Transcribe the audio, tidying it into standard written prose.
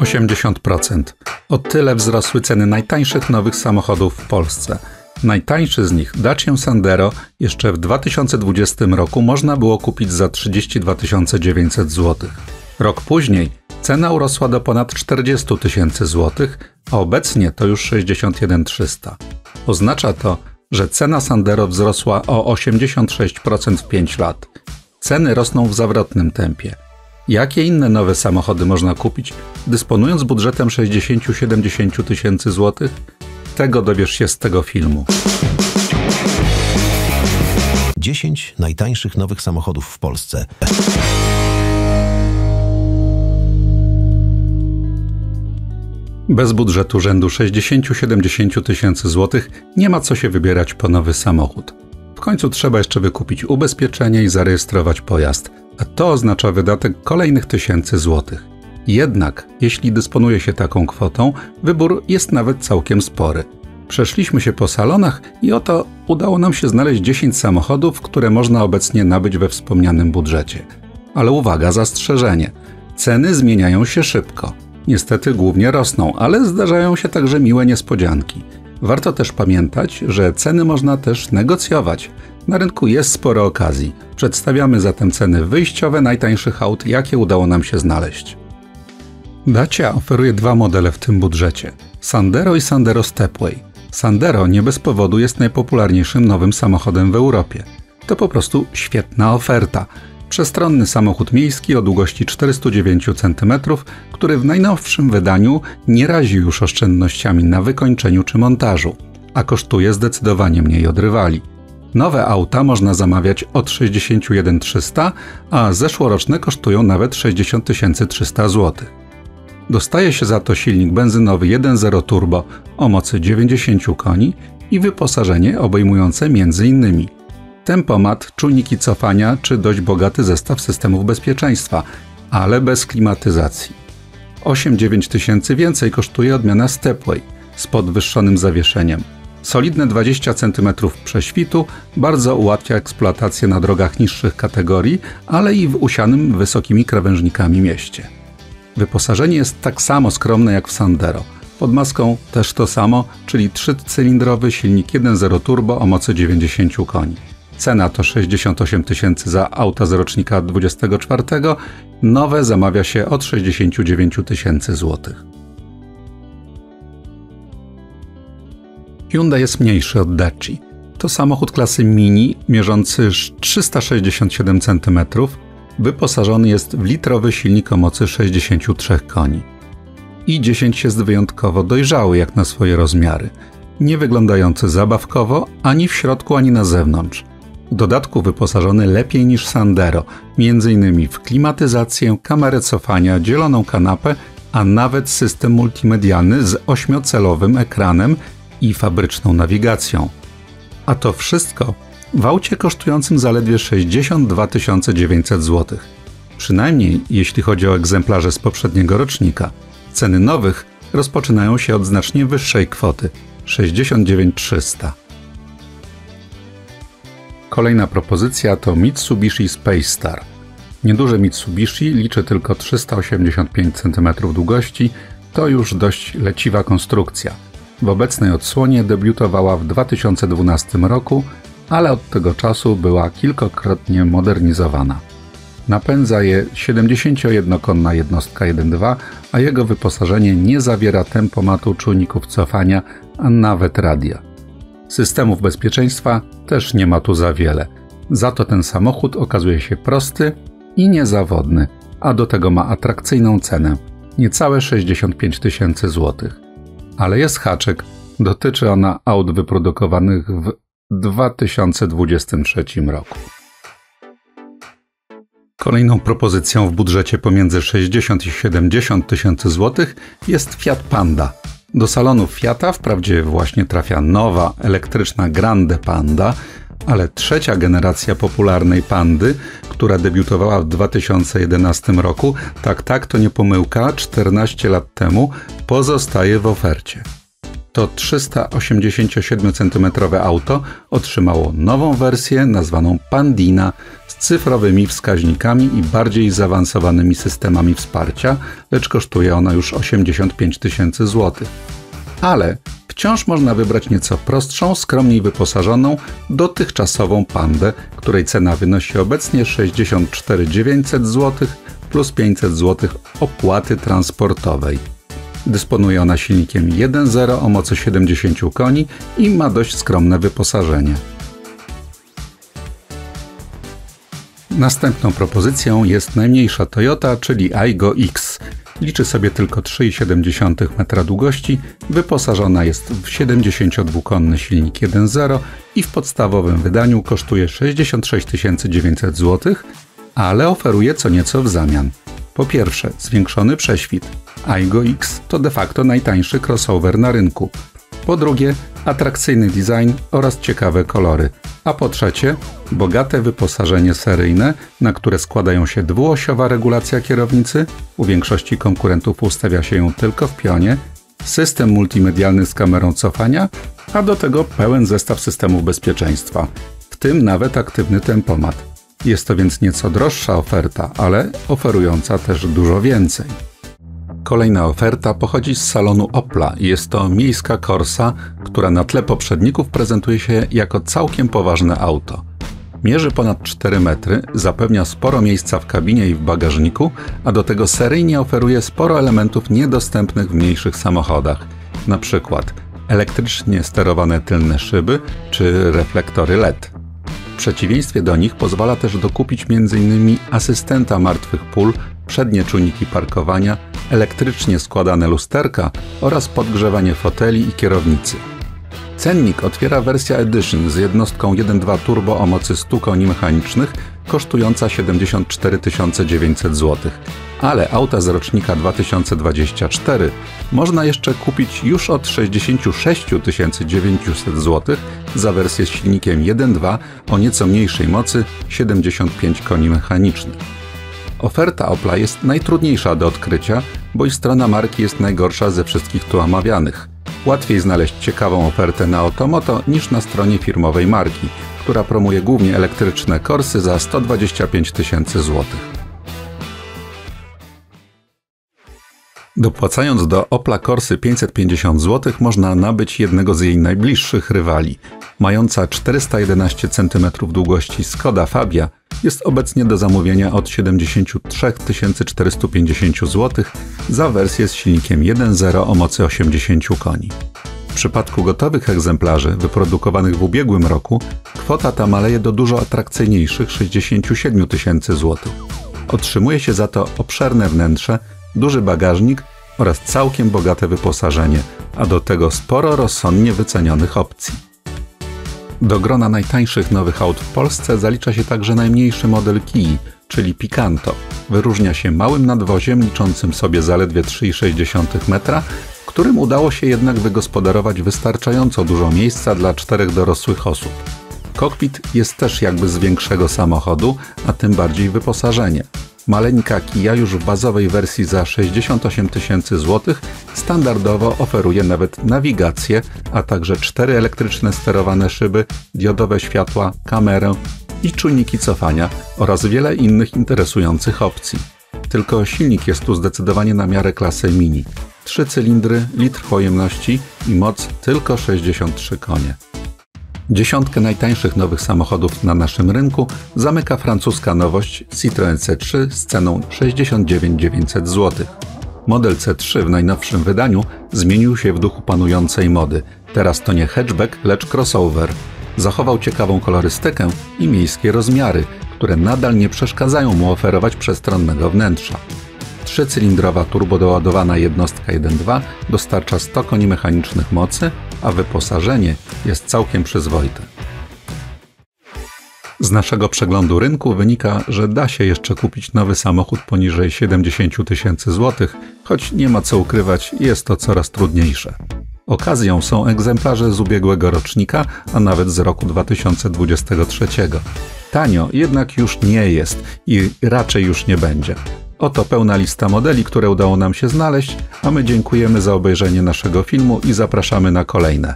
80%. O tyle wzrosły ceny najtańszych nowych samochodów w Polsce. Najtańszy z nich, Dacia Sandero, jeszcze w 2020 roku można było kupić za 32 900 zł. Rok później cena urosła do ponad 40 000 zł, a obecnie to już 61 300. Oznacza to, że cena Sandero wzrosła o 86% w 5 lat. Ceny rosną w zawrotnym tempie. Jakie inne nowe samochody można kupić, dysponując budżetem 60-70 tysięcy złotych? Tego dowiesz się z tego filmu. 10 najtańszych nowych samochodów w Polsce. Bez budżetu rzędu 60-70 tysięcy złotych nie ma co się wybierać po nowy samochód. W końcu trzeba jeszcze wykupić ubezpieczenie i zarejestrować pojazd, a to oznacza wydatek kolejnych tysięcy złotych. Jednak, jeśli dysponuje się taką kwotą, wybór jest nawet całkiem spory. Przeszliśmy się po salonach i oto udało nam się znaleźć 10 samochodów, które można obecnie nabyć we wspomnianym budżecie. Ale uwaga, zastrzeżenie. Ceny zmieniają się szybko. Niestety głównie rosną, ale zdarzają się także miłe niespodzianki. Warto też pamiętać, że ceny można też negocjować. Na rynku jest sporo okazji. Przedstawiamy zatem ceny wyjściowe najtańszych aut, jakie udało nam się znaleźć. Dacia oferuje dwa modele w tym budżecie: Sandero i Sandero Stepway. Sandero nie bez powodu jest najpopularniejszym nowym samochodem w Europie. To po prostu świetna oferta. Przestronny samochód miejski o długości 409 cm, który w najnowszym wydaniu nie razi już oszczędnościami na wykończeniu czy montażu, a kosztuje zdecydowanie mniej od rywali. Nowe auta można zamawiać od 61 300, a zeszłoroczne kosztują nawet 60 300 zł. Dostaje się za to silnik benzynowy 1.0 turbo o mocy 90 koni i wyposażenie obejmujące m.in. tempomat, czujniki cofania czy dość bogaty zestaw systemów bezpieczeństwa, ale bez klimatyzacji. 8-9 tysięcy więcej kosztuje odmiana Stepway z podwyższonym zawieszeniem. Solidne 20 cm prześwitu bardzo ułatwia eksploatację na drogach niższych kategorii, ale i w usianym wysokimi krawężnikami mieście. Wyposażenie jest tak samo skromne jak w Sandero. Pod maską też to samo, czyli 3-cylindrowy silnik 1.0 turbo o mocy 90 koni. Cena to 68 tysięcy za auta z rocznika 24, nowe zamawia się od 69 tysięcy złotych. Hyundai jest mniejszy od Daci. To samochód klasy mini, mierzący 367 cm, wyposażony jest w litrowy silnik o mocy 63 koni. i10 jest wyjątkowo dojrzały jak na swoje rozmiary, nie wyglądający zabawkowo ani w środku, ani na zewnątrz. W dodatku wyposażony lepiej niż Sandero, m.in. w klimatyzację, kamerę cofania, dzieloną kanapę, a nawet system multimedialny z 8-calowym ekranem i fabryczną nawigacją. A to wszystko w aucie kosztującym zaledwie 62 900 zł. Przynajmniej jeśli chodzi o egzemplarze z poprzedniego rocznika. Ceny nowych rozpoczynają się od znacznie wyższej kwoty – 69 300. Kolejna propozycja to Mitsubishi Space Star. Nieduże Mitsubishi liczy tylko 385 cm długości, to już dość leciwa konstrukcja. W obecnej odsłonie debiutowała w 2012 roku, ale od tego czasu była kilkakrotnie modernizowana. Napędza je 71-konna jednostka 1.2, a jego wyposażenie nie zawiera tempomatu, czujników cofania, a nawet radia. Systemów bezpieczeństwa też nie ma tu za wiele. Za to ten samochód okazuje się prosty i niezawodny, a do tego ma atrakcyjną cenę – niecałe 65 tysięcy złotych. Ale jest haczyk, dotyczy ona aut wyprodukowanych w 2023 roku. Kolejną propozycją w budżecie pomiędzy 60 i 70 tysięcy złotych jest Fiat Panda. Do salonu Fiata wprawdzie właśnie trafia nowa, elektryczna Grande Panda, ale trzecia generacja popularnej Pandy, która debiutowała w 2011 roku, tak to nie pomyłka, 14 lat temu, pozostaje w ofercie. To 387 cm auto otrzymało nową wersję nazwaną Pandina z cyfrowymi wskaźnikami i bardziej zaawansowanymi systemami wsparcia, lecz kosztuje ona już 85 tysięcy złotych. Ale wciąż można wybrać nieco prostszą, skromniej wyposażoną, dotychczasową Pandę, której cena wynosi obecnie 64 900 zł plus 500 zł opłaty transportowej. Dysponuje ona silnikiem 1.0 o mocy 70 koni i ma dość skromne wyposażenie. Następną propozycją jest najmniejsza Toyota, czyli Aygo X. Liczy sobie tylko 3,7 metra długości, wyposażona jest w 72-konny silnik 1.0 i w podstawowym wydaniu kosztuje 66 900 zł, ale oferuje co nieco w zamian. Po pierwsze, zwiększony prześwit. Aygo X to de facto najtańszy crossover na rynku. Po drugie, atrakcyjny design oraz ciekawe kolory. A po trzecie, bogate wyposażenie seryjne, na które składają się dwuosiowa regulacja kierownicy, u większości konkurentów ustawia się ją tylko w pionie, system multimedialny z kamerą cofania, a do tego pełen zestaw systemów bezpieczeństwa, w tym nawet aktywny tempomat. Jest to więc nieco droższa oferta, ale oferująca też dużo więcej. Kolejna oferta pochodzi z salonu Opla i jest to miejska Corsa, która na tle poprzedników prezentuje się jako całkiem poważne auto. Mierzy ponad 4 metry, zapewnia sporo miejsca w kabinie i w bagażniku, a do tego seryjnie oferuje sporo elementów niedostępnych w mniejszych samochodach, np. elektrycznie sterowane tylne szyby czy reflektory LED. W przeciwieństwie do nich pozwala też dokupić m.in. asystenta martwych pól, przednie czujniki parkowania, elektrycznie składane lusterka oraz podgrzewanie foteli i kierownicy. Cennik otwiera wersja Edition z jednostką 1.2 turbo o mocy 100 koni mechanicznych, kosztująca 74 900 zł. Ale auta z rocznika 2024 można jeszcze kupić już od 66 900 zł za wersję z silnikiem 1.2 o nieco mniejszej mocy 75 koni mechanicznych. Oferta Opla jest najtrudniejsza do odkrycia, bo i strona marki jest najgorsza ze wszystkich tu omawianych. Łatwiej znaleźć ciekawą ofertę na Otomoto niż na stronie firmowej marki, która promuje głównie elektryczne Corsy za 125 tysięcy złotych. Dopłacając do Opla Corsy 550 zł można nabyć jednego z jej najbliższych rywali. Mająca 411 cm długości Skoda Fabia jest obecnie do zamówienia od 73 450 zł za wersję z silnikiem 1.0 o mocy 80 koni. W przypadku gotowych egzemplarzy wyprodukowanych w ubiegłym roku kwota ta maleje do dużo atrakcyjniejszych 67 tysięcy złotych. Otrzymuje się za to obszerne wnętrze, duży bagażnik oraz całkiem bogate wyposażenie, a do tego sporo rozsądnie wycenionych opcji. Do grona najtańszych nowych aut w Polsce zalicza się także najmniejszy model Kii, czyli Picanto. Wyróżnia się małym nadwoziem liczącym sobie zaledwie 3,6 metra, w którym udało się jednak wygospodarować wystarczająco dużo miejsca dla 4 dorosłych osób. Kokpit jest też jakby z większego samochodu, a tym bardziej wyposażenie. Maleńka Kia już w bazowej wersji za 68 tysięcy złotych standardowo oferuje nawet nawigację, a także 4 elektryczne sterowane szyby, diodowe światła, kamerę i czujniki cofania oraz wiele innych interesujących opcji. Tylko silnik jest tu zdecydowanie na miarę klasy mini. 3 cylindry, litr pojemności i moc tylko 63 konie. Dziesiątkę najtańszych nowych samochodów na naszym rynku zamyka francuska nowość Citroën C3 z ceną 69 900 zł. Model C3 w najnowszym wydaniu zmienił się w duchu panującej mody. Teraz to nie hatchback, lecz crossover. Zachował ciekawą kolorystykę i miejskie rozmiary, które nadal nie przeszkadzają mu oferować przestronnego wnętrza. 3-cylindrowa turbodoładowana jednostka 1.2 dostarcza 100 koni mechanicznych mocy, a wyposażenie jest całkiem przyzwoite. Z naszego przeglądu rynku wynika, że da się jeszcze kupić nowy samochód poniżej 70 tysięcy złotych, choć nie ma co ukrywać, jest to coraz trudniejsze. Okazją są egzemplarze z ubiegłego rocznika, a nawet z roku 2023. Tanio jednak już nie jest i raczej już nie będzie. Oto pełna lista modeli, które udało nam się znaleźć, a my dziękujemy za obejrzenie naszego filmu i zapraszamy na kolejne.